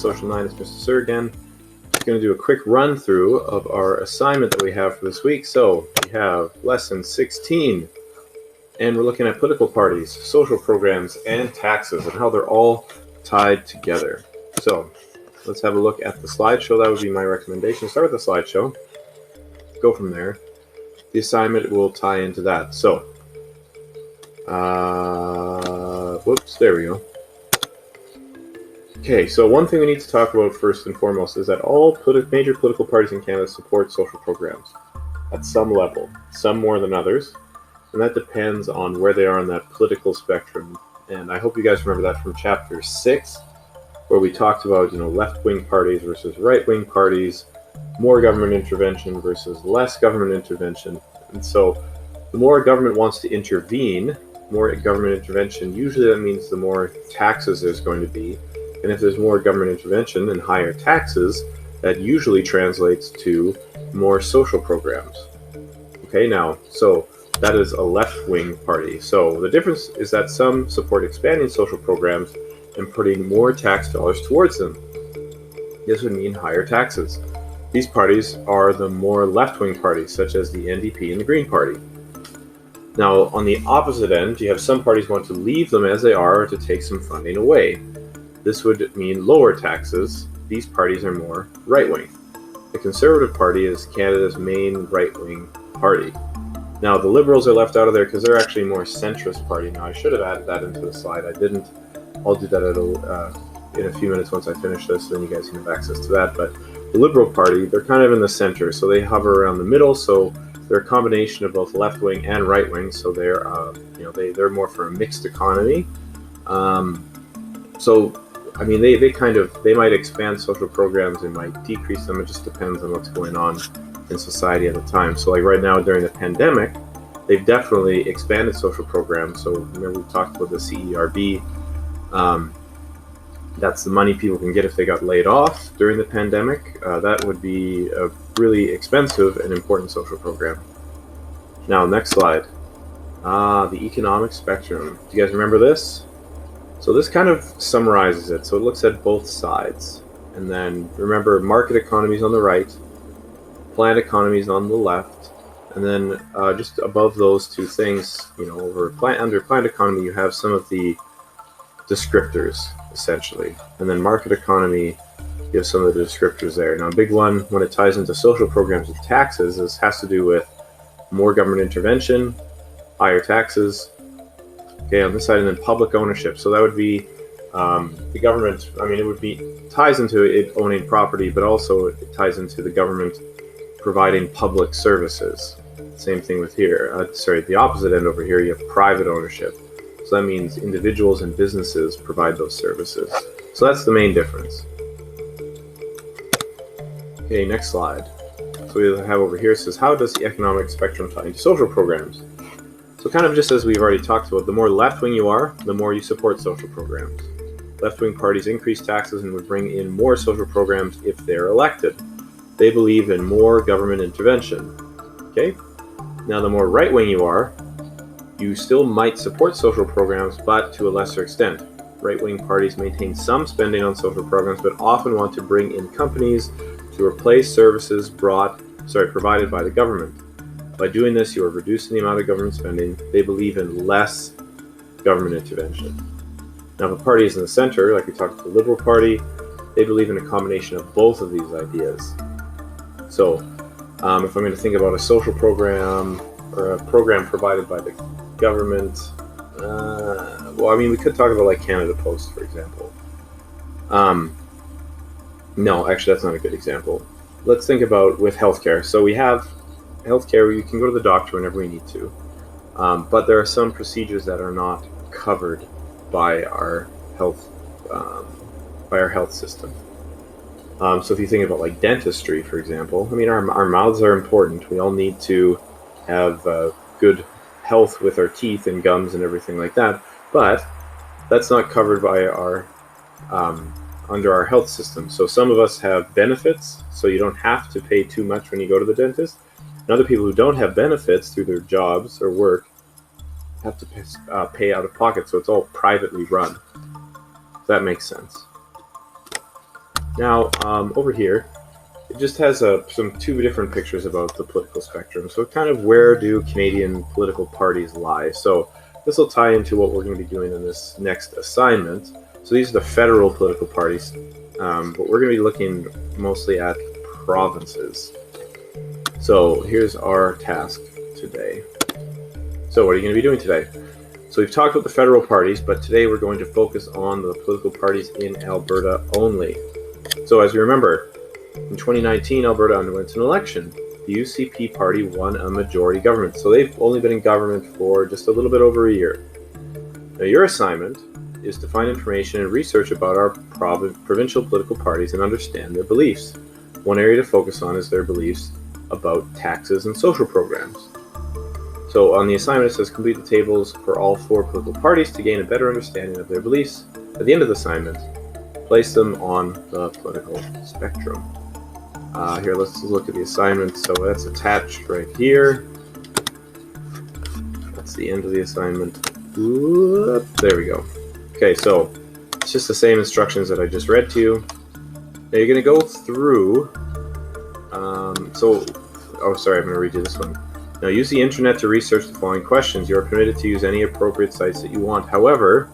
Social 9. It's Mr. Sir again. Just going to do a quick run through of our assignment that we have for this week. So we have lesson 16, and we're looking at political parties, social programs, and taxes, and how they're all tied together. So let's have a look at the slideshow. That would be my recommendation. Start with the slideshow. Go from there. The assignment will tie into that. So, whoops, there we go. Okay, so one thing we need to talk about first and foremost is that all major political parties in Canada support social programs at some level, some more than others, and that depends on where they are on that political spectrum. And I hope you guys remember that from chapter 6, where we talked about, left-wing parties versus right-wing parties, more government intervention versus less government intervention. And so the more government wants to intervene, more government intervention, usually that means the more taxes there's going to be. And if there's more government intervention and higher taxes, that usually translates to more social programs. Okay, now, so that is a left-wing party. So the difference is that some support expanding social programs and putting more tax dollars towards them. This would mean higher taxes. These parties are the more left-wing parties, such as the NDP and the Green Party. Now, on the opposite end, you have some parties who want to leave them as they are or to take some funding away. This would mean lower taxes. These parties are more right-wing. The Conservative Party is Canada's main right-wing party. Now, the Liberals are left out of there because they're actually a more centrist party. Now, I should have added that into the slide. I didn't. I'll do that in a few minutes once I finish this, then you guys can have access to that. But the Liberal Party, they're kind of in the center, so they hover around the middle. So they're a combination of both left-wing and right-wing. So they're, they're more for a mixed economy. They might expand social programs, they might decrease them. It just depends on what's going on in society at the time. So like right now during the pandemic, they've definitely expanded social programs. So remember we talked about the CERB. That's the money people can get if they got laid off during the pandemic. That would be a really expensive and important social program. Now, next slide. The economic spectrum. Do you guys remember this? So this kind of summarizes it. So it looks at both sides. And then remember, market economies on the right, planned economies on the left. And then just above those two things, under planned economy, you have some of the descriptors, essentially. And then market economy, you have some of the descriptors there. Now, a big one when it ties into social programs with taxes has to do with more government intervention, higher taxes. Okay, on this side, and then public ownership. So that would be the government. Ties into it owning property, but also it ties into the government providing public services. Same thing with here. The opposite end over here, you have private ownership. So that means individuals and businesses provide those services. So that's the main difference. Okay, next slide. So we have over here, it says, how does the economic spectrum tie into social programs? So kind of just as we've already talked about, the more left-wing you are, the more you support social programs. Left-wing parties increase taxes and would bring in more social programs if they're elected. They believe in more government intervention. Okay? Now, the more right-wing you are, you still might support social programs, but to a lesser extent. Right-wing parties maintain some spending on social programs, but often want to bring in companies to replace services provided by the government. By doing this, you are reducing the amount of government spending. They believe in less government intervention. Now, if a party is in the center, like we talked about the Liberal Party, they believe in a combination of both of these ideas. So, if I'm going to think about a social program or a program provided by the government, we could talk about like Canada Post, for example. No, actually, that's not a good example. Let's think about with healthcare. So we have healthcare where you can go to the doctor whenever we need to, but there are some procedures that are not covered by our health system. So if you think about like dentistry, for example, our mouths are important. We all need to have good health with our teeth and gums and everything like that, but that's not covered by our under our health system. So some of us have benefits, so you don't have to pay too much when you go to the dentist. And other people who don't have benefits through their jobs or work have to pay out of pocket, so it's all privately run. If that makes sense. Now, over here, it just has some two different pictures about the political spectrum. So kind of where do Canadian political parties lie? So this will tie into what we're going to be doing in this next assignment. So these are the federal political parties, but we're going to be looking mostly at provinces. So here's our task today. So what are you going to be doing today? So we've talked about the federal parties, but today we're going to focus on the political parties in Alberta only. So as you remember, in 2019, Alberta underwent an election. The UCP party won a majority government, so they've only been in government for just a little bit over a year. Now, your assignment is to find information and research about our provincial political parties and understand their beliefs. One area to focus on is their beliefs about taxes and social programs. So on the assignment, it says complete the tables for all 4 political parties to gain a better understanding of their beliefs. At the end of the assignment, place them on the political spectrum. Here, let's look at the assignment. So that's attached right here. That's the end of the assignment. Whoop, there we go. Okay, so it's just the same instructions that I just read to you. Now you're going to go through. I'm going to read you this one. Now use the internet to research the following questions. You are permitted to use any appropriate sites that you want. However,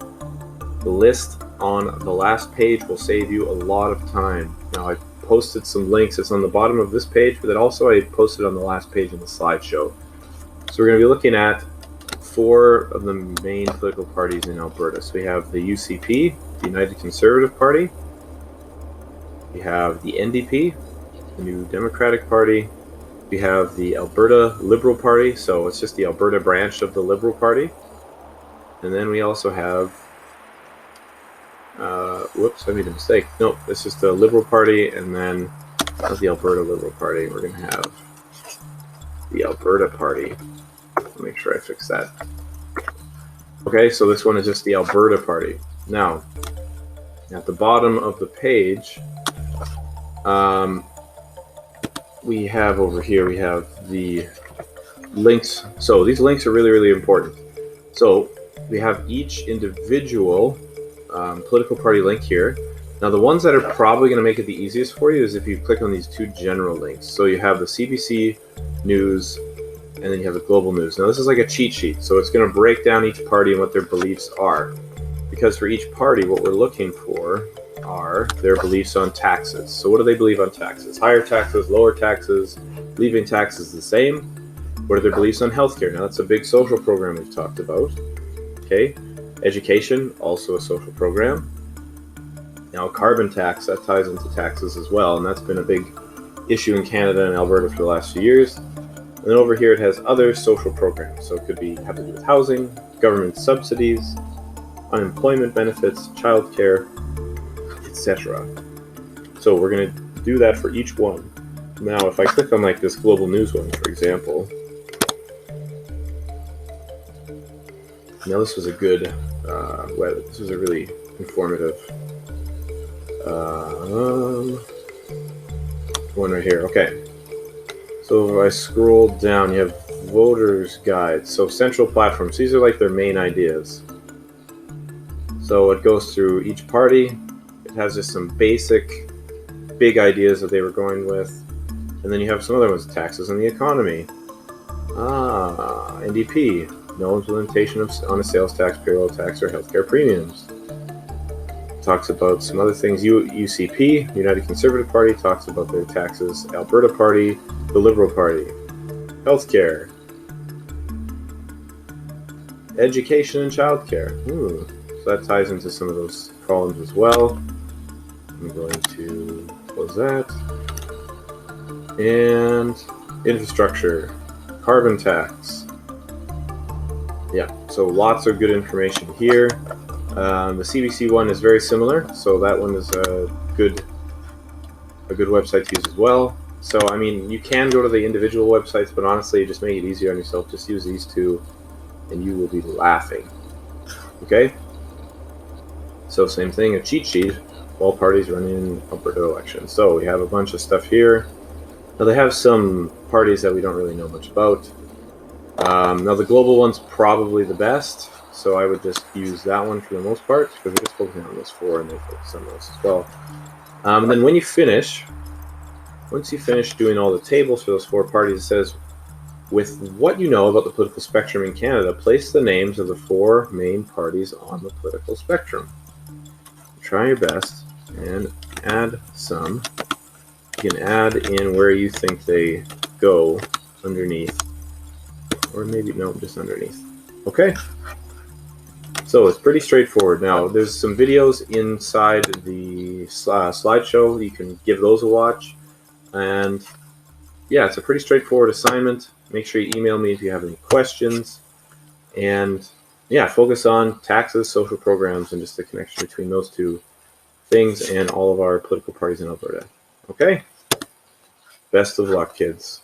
the list on the last page will save you a lot of time. Now I posted some links. It's on the bottom of this page, but then also I posted on the last page in the slideshow. So we're going to be looking at 4 of the main political parties in Alberta. So we have the UCP, the United Conservative Party. We have the NDP, the New Democratic Party. We have the Alberta Liberal Party, so it's just the Alberta branch of the Liberal Party. And then we also have whoops, I made a mistake. No, it's just the Liberal Party, and then not the Alberta Liberal Party. We're going to have the Alberta Party. I'll make sure I fix that. Okay, so this one is just the Alberta Party. Now, at the bottom of the page, we have over here, we have the links. So these links are really, really important. So we have each individual political party link here. Now the ones that are probably going to make it the easiest for you is if you click on these 2 general links. So you have the CBC News, and then you have the Global News. Now this is like a cheat sheet, so it's going to break down each party and what their beliefs are. Because for each party, what we're looking for are their beliefs on taxes. So what do they believe on taxes? Higher taxes, lower taxes, leaving taxes the same? What are their beliefs on healthcare? Now that's a big social program we've talked about. Okay. Education, also a social program. Now carbon tax, that ties into taxes as well, and that's been a big issue in Canada and Alberta for the last few years. And then over here it has other social programs. So it could be have to do with housing, government subsidies, unemployment benefits, childcare, etc. So we're going to do that for each one. Now if I click on like this Global News one, for example, now this was a good this was a really informative one right here. Okay, so if I scroll down, you have voters guide. So central platforms, these are like their main ideas. So it goes through each party. It has just some basic big ideas that they were going with, and then you have some other ones: taxes on the economy, NDP, no implementation on a sales tax, payroll tax, or healthcare premiums. Talks about some other things. UCP, United Conservative Party, talks about their taxes. Alberta Party, the Liberal Party, healthcare, education, and childcare. So that ties into some of those columns as well. I'm going to close that. And infrastructure, carbon tax. Yeah, so lots of good information here. The CBC one is very similar, so that one is a good website to use as well. So, I mean, you can go to the individual websites, but honestly, just make it easier on yourself. Just use these 2, and you will be laughing. Okay? So, same thing, a cheat sheet. All parties running Alberta elections. So, we have a bunch of stuff here. Now, they have some parties that we don't really know much about. Now, the global one's probably the best. So I would just use that one for the most part, because we're just focusing on those 4, and they focus on those as well. And then once you finish doing all the tables for those 4 parties, it says, with what you know about the political spectrum in Canada, place the names of the 4 main parties on the political spectrum. Try your best and add some. You can add in where you think they go underneath, or maybe, no, just underneath. Okay. So it's pretty straightforward. Now, there's some videos inside the slideshow. You can give those a watch. And yeah, it's a pretty straightforward assignment. Make sure you email me if you have any questions. And yeah, focus on taxes, social programs, and just the connection between those 2 things and all of our political parties in Alberta. Okay? Best of luck, kids.